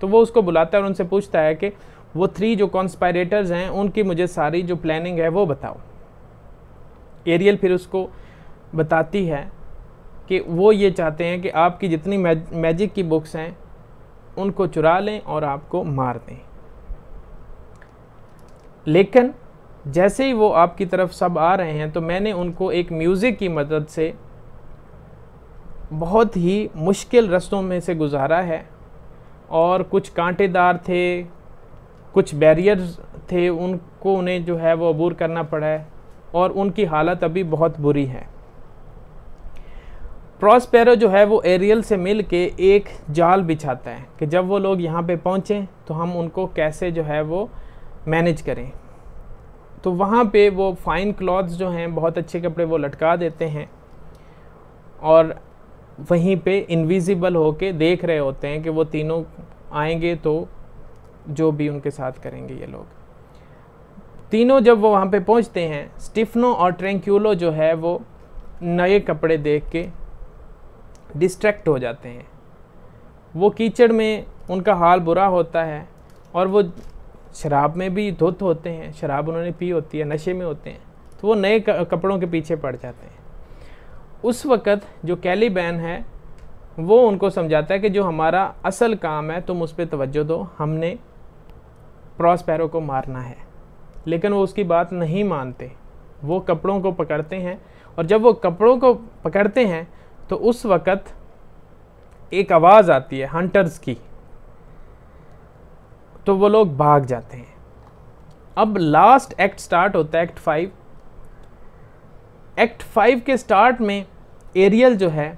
Speaker 1: तो वो उसको बुलाता है और उनसे पूछता है कि वो 3 जो कॉन्स्पायरेटर्स हैं उनकी मुझे सारी जो प्लानिंग है वो बताओ। एरियल फिर उसको बताती है कि वो ये चाहते हैं कि आपकी जितनी मैजिक की बुक्स हैं उनको चुरा लें और आपको मार दें। लेकिन जैसे ही वो आपकी तरफ सब आ रहे हैं तो मैंने उनको एक म्यूज़िक की मदद से बहुत ही मुश्किल रास्तों में से गुजारा है, और कुछ कांटेदार थे, कुछ बैरियर्स थे, उन्हें जो है वो अबूर करना पड़ा है और उनकी हालत अभी बहुत बुरी है। प्रॉस्पेरो जो है वो एरियल से मिल के एक जाल बिछाता है कि जब वो लोग यहाँ पे पहुँचें तो हम उनको कैसे जो है वो मैनेज करें। तो वहाँ पे वो फाइन क्लॉथ्स जो हैं, बहुत अच्छे कपड़े वो लटका देते हैं और वहीं पे इनविजिबल होके देख रहे होते हैं कि वो तीनों आएंगे तो जो भी उनके साथ करेंगे ये लोग। तीनों जब वो वहाँ पे पहुँचते हैं, स्टिफनो और ट्रैंक्यूलो जो है वो नए कपड़े देख के डिस्ट्रैक्ट हो जाते हैं। वो कीचड़ में उनका हाल बुरा होता है और वो शराब में भी धुत होते हैं, शराब उन्होंने पी होती है, नशे में होते हैं, तो वो नए कपड़ों के पीछे पड़ जाते हैं। उस वक़्त जो कैलिबैन है वो उनको समझाता है कि जो हमारा असल काम है तुम उस पर तवज्जो दो, हमने प्रॉस्पेरो को मारना है। लेकिन वो उसकी बात नहीं मानते, वो कपड़ों को पकड़ते हैं, और जब वो कपड़ों को पकड़ते हैं तो उस वक़्त एक आवाज़ आती है हंटर्स की, तो वो लोग भाग जाते हैं। अब लास्ट एक्ट स्टार्ट होता है, एक्ट 5। एक्ट 5 के स्टार्ट में एरियल जो है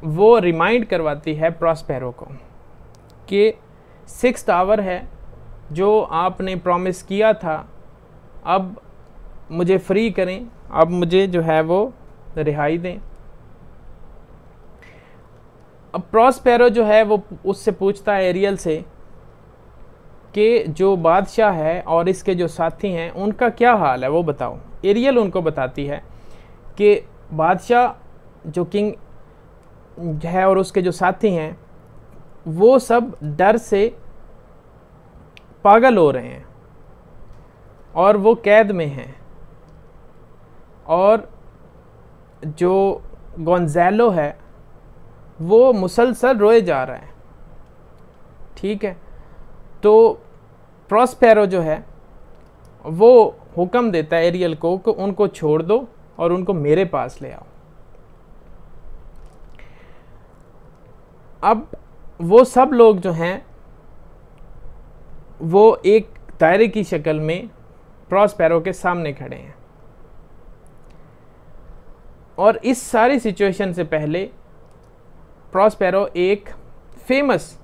Speaker 1: वो रिमाइंड करवाती है प्रॉस्पेरो को कि 6th आवर है, जो आपने प्रॉमिस किया था, अब मुझे फ्री करें, अब मुझे जो है वो रिहाई दें। अब प्रॉस्पेरो जो है वो उससे पूछता है एरियल से कि जो बादशाह है और इसके जो साथी हैं उनका क्या हाल है वो बताओ। एरियल उनको बताती है कि बादशाह जो किंग है और उसके जो साथी हैं वो सब डर से पागल हो रहे हैं और वो कैद में हैं, और जो गोंज़ालो है वो मुसलसल रोए जा रहा है। ठीक है, तो प्रॉस्पेरो जो है वो हुक्म देता है एरियल को कि उनको छोड़ दो और उनको मेरे पास ले आओ। अब वो सब लोग जो हैं वो एक दायरे की शक्ल में प्रॉस्पेरो के सामने खड़े हैं, और इस सारी सिचुएशन से पहले प्रॉस्पेरो एक फेमस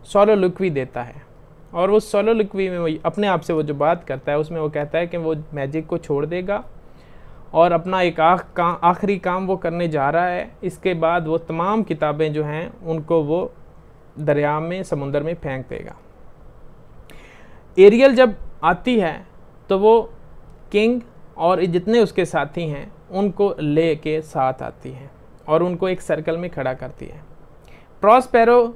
Speaker 1: सोलोलिक्वी देता है, और उस सोलोलिक्वी में वो अपने आप से वो जो बात करता है उसमें वो कहता है कि वो मैजिक को छोड़ देगा और अपना एक आखिरी काम वो करने जा रहा है। इसके बाद वो तमाम किताबें जो हैं उनको वो दरिया में, समुंदर में फेंक देगा। एरियल जब आती है तो वो किंग और जितने उसके साथी हैं उनको ले के साथ आती है और उनको एक सर्कल में खड़ा करती है। प्रॉस्पेरो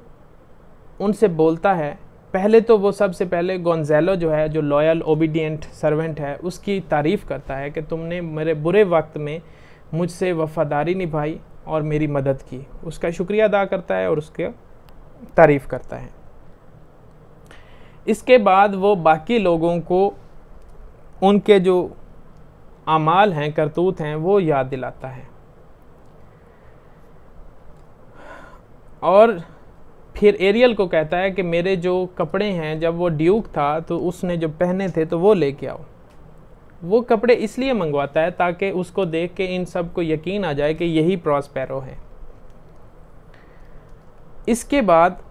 Speaker 1: उनसे बोलता है, पहले तो वो सबसे पहले गोंज़ालो जो है, जो लॉयल ओबीडियंट सर्वेंट है, उसकी तारीफ़ करता है कि तुमने मेरे बुरे वक्त में मुझसे वफ़ादारी निभाई और मेरी मदद की। उसका शुक्रिया अदा करता है और उसके तारीफ़ करता है। इसके बाद वो बाकी लोगों को उनके जो आमाल हैं, करतूत हैं, वो याद दिलाता है। और फिर एरियल को कहता है कि मेरे जो कपड़े हैं, जब वो ड्यूक था तो उसने जो पहने थे तो वो लेके आओ। वो कपड़े इसलिए मंगवाता है ताकि उसको देख के इन सब को यकीन आ जाए कि यही प्रॉस्पेरो है। इसके बाद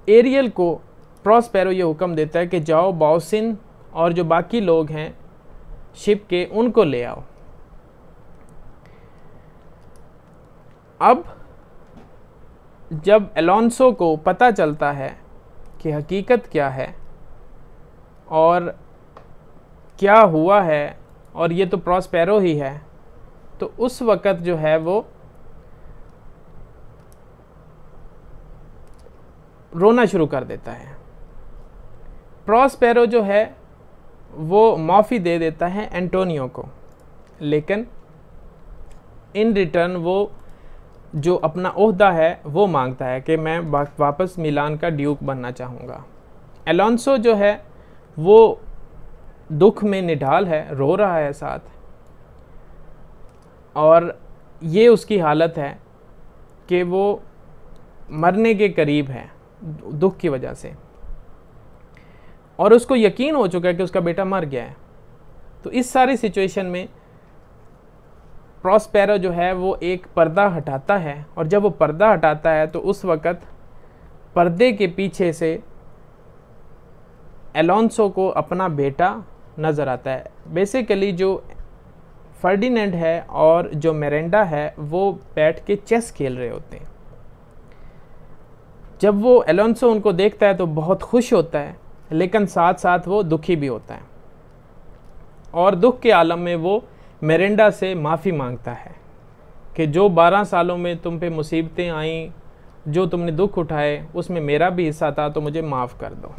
Speaker 1: एरियल को प्रॉस्पेरो ये हुक्म देता है कि जाओ बाउसिन और जो बाकी लोग हैं शिप के, उनको ले आओ। अब जब अलोंसो को पता चलता है कि हकीकत क्या है और क्या हुआ है और ये तो प्रॉस्पेरो ही है, तो उस वक़्त जो है वो रोना शुरू कर देता है। प्रॉस्पेरो जो है वो माफ़ी दे देता है एंटोनियो को, लेकिन इन रिटर्न वो जो अपना ओहदा है वो मांगता है कि मैं वापस मिलान का ड्यूक बनना चाहूँगा। अलोंसो जो है वो दुख में निढाल है, रो रहा है साथ, और ये उसकी हालत है कि वो मरने के करीब है दुख की वजह से, और उसको यकीन हो चुका है कि उसका बेटा मर गया है। तो इस सारी सिचुएशन में प्रॉस्पेरो जो है वो एक पर्दा हटाता है, और जब वो पर्दा हटाता है तो उस वक़्त पर्दे के पीछे से अलोंसो को अपना बेटा नज़र आता है। बेसिकली जो फर्डिनेंड है और जो मिरांडा है वो बैठ के चेस खेल रहे होते हैं। जब वो अलोंसो उनको देखता है तो बहुत खुश होता है, लेकिन साथ साथ वो दुखी भी होता है, और दुख के आलम में वो मिरांडा से माफ़ी मांगता है कि जो 12 सालों में तुम पे मुसीबतें आईं, जो तुमने दुख उठाए, उसमें मेरा भी हिस्सा था, तो मुझे माफ़ कर दो।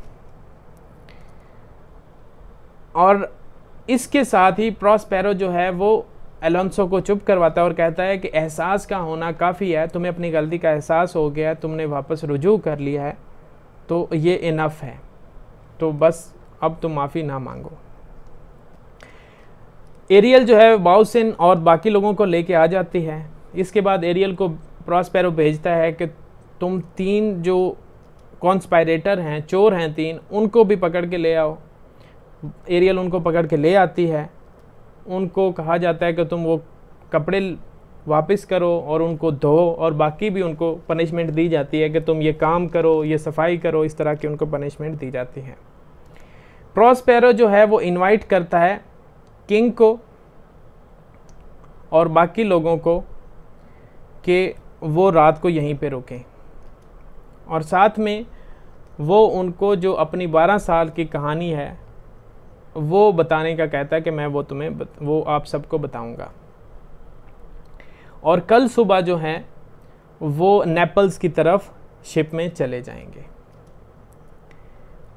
Speaker 1: और इसके साथ ही प्रॉस्पेरो जो है वो अलोंसो को चुप करवाता है और कहता है कि एहसास का होना काफ़ी है, तुम्हें अपनी गलती का एहसास हो गया है, तुमने वापस रुजू कर लिया है, तो ये इनफ है, तो बस अब तुम माफ़ी ना मांगो। एरियल जो है बाउसिन और बाकी लोगों को लेके आ जाती है। इसके बाद एरियल को प्रॉस्पेरो भेजता है कि तुम 3 जो कॉन्स्पायरेटर हैं, चोर हैं 3, उनको भी पकड़ के ले आओ। एरियल उनको पकड़ के ले आती है। उनको कहा जाता है कि तुम वो कपड़े वापस करो और उनको धो, और बाकी भी उनको पनिशमेंट दी जाती है कि तुम ये काम करो, ये सफाई करो, इस तरह की उनको पनिशमेंट दी जाती है। प्रॉस्पेरो जो है वो इनवाइट करता है किंग को और बाकी लोगों को कि वो रात को यहीं पे रुकें, और साथ में वो उनको जो अपनी 12 साल की कहानी है वो बताने का कहता है कि मैं वो आप सबको बताऊंगा। और कल सुबह जो है वो नेपल्स की तरफ शिप में चले जाएंगे,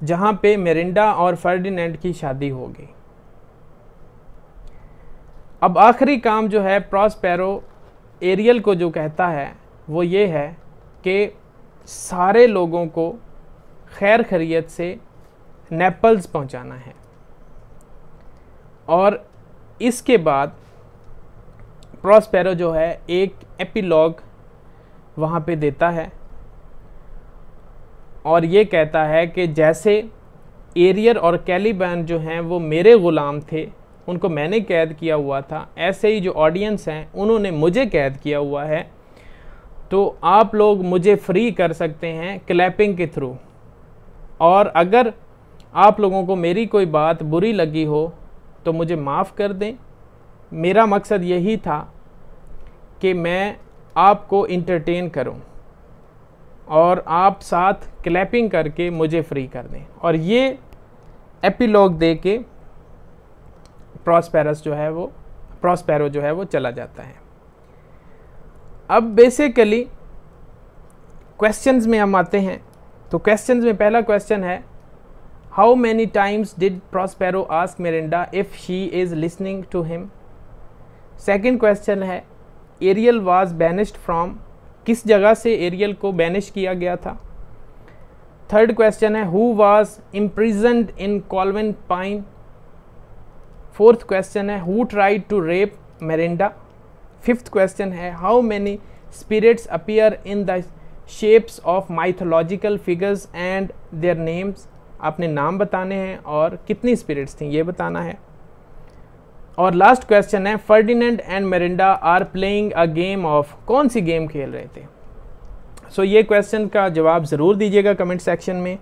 Speaker 1: जहां पे मिरांडा और फर्डिनेंड की शादी होगी। अब आखिरी काम जो है प्रॉस्पेरो एरियल को जो कहता है वो ये है कि सारे लोगों को खैर खैरियत से नेपल्स पहुंचाना है, और इसके बाद प्रॉस्पेरो जो है एक एपिलॉग वहाँ पे देता है और ये कहता है कि जैसे एरियर और कैलिबैन जो हैं वो मेरे ग़ुलाम थे, उनको मैंने कैद किया हुआ था, ऐसे ही जो ऑडियंस हैं उन्होंने मुझे कैद किया हुआ है, तो आप लोग मुझे फ्री कर सकते हैं क्लैपिंग के थ्रू। और अगर आप लोगों को मेरी कोई बात बुरी लगी हो तो मुझे माफ़ कर दें। मेरा मकसद यही था कि मैं आपको इंटरटेन करूं और आप साथ क्लैपिंग करके मुझे फ्री कर दें। और ये एपिलॉग दे के प्रॉस्पेरो जो है वो चला जाता है। अब बेसिकली क्वेश्चंस में हम आते हैं। तो क्वेश्चंस में पहला क्वेश्चन है, how many times did Prospero ask Miranda if she is listening to him. Second question है, एरियल वाज बैनिश्ड फ्रॉम, किस जगह से एरियल को बैनिश किया गया था। थर्ड क्वेश्चन है who was imprisoned in cloven pine. Fourth question है who tried to rape Miranda. Fifth question है how many spirits appear in the shapes of mythological figures and their names. आपने नाम बताने हैं और कितनी स्पिरिट्स थी ये बताना है। और लास्ट क्वेश्चन है Ferdinand and Miranda are playing a game of. कौन सी गेम खेल रहे थे। सो ये क्वेश्चन का जवाब ज़रूर दीजिएगा कमेंट सेक्शन में।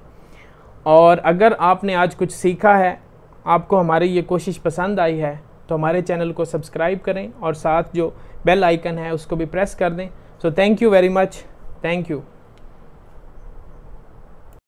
Speaker 1: और अगर आपने आज कुछ सीखा है, आपको हमारी ये कोशिश पसंद आई है, तो हमारे चैनल को सब्सक्राइब करें और साथ जो बेल आइकन है उसको भी प्रेस कर दें। So thank you very much. Thank you.